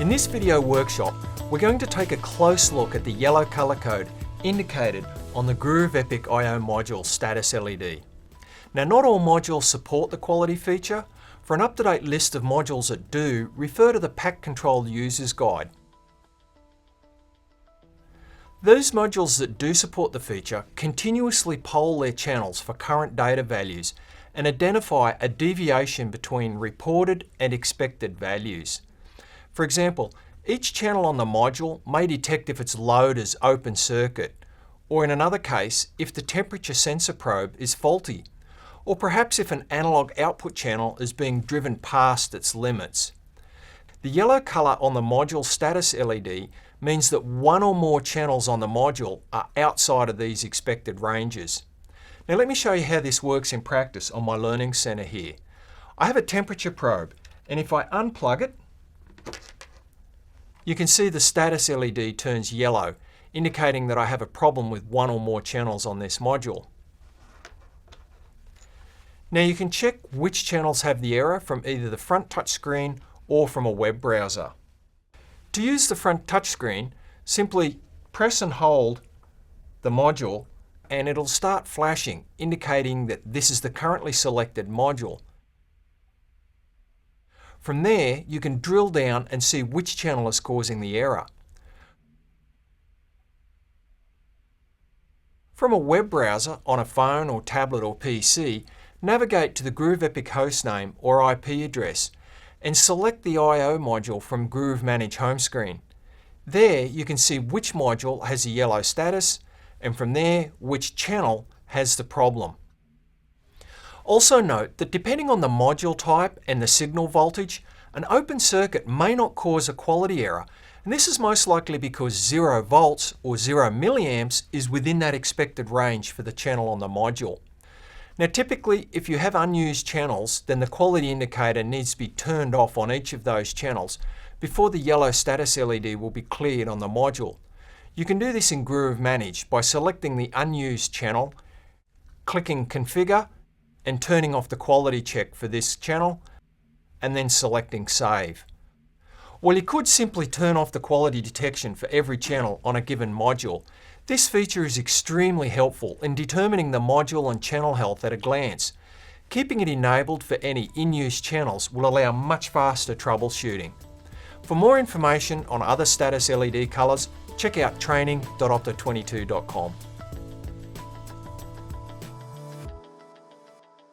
In this video workshop, we're going to take a close look at the yellow color code indicated on the Groov Epic I/O module status LED. Now, not all modules support the quality feature. For an up-to-date list of modules that do, refer to the Pack Control User's Guide. Those modules that do support the feature continuously poll their channels for current data values and identify a deviation between reported and expected values. For example, each channel on the module may detect if its load is open circuit, or in another case, if the temperature sensor probe is faulty, or perhaps if an analog output channel is being driven past its limits. The yellow color on the module status LED means that one or more channels on the module are outside of these expected ranges. Now let me show you how this works in practice on my learning center here. I have a temperature probe, and if I unplug it, you can see the status LED turns yellow, indicating that I have a problem with one or more channels on this module. Now you can check which channels have the error from either the front touchscreen or from a web browser. To use the front touchscreen, simply press and hold the module and it'll start flashing, indicating that this is the currently selected module. From there, you can drill down and see which channel is causing the error. From a web browser on a phone or tablet or PC, navigate to the Groov Epic hostname or IP address and select the I/O module from Groov Manage home screen. There you can see which module has a yellow status, and from there which channel has the problem. Also note that depending on the module type and the signal voltage, an open circuit may not cause a quality error, and this is most likely because 0 volts or 0 milliamps is within that expected range for the channel on the module. Now typically, if you have unused channels, then the quality indicator needs to be turned off on each of those channels before the yellow status LED will be cleared on the module. You can do this in Groov Manage by selecting the unused channel, clicking Configure, and turning off the quality check for this channel, and then selecting Save. Well, you could simply turn off the quality detection for every channel on a given module. This feature is extremely helpful in determining the module and channel health at a glance. Keeping it enabled for any in-use channels will allow much faster troubleshooting. For more information on other status LED colors, check out training.opto22.com.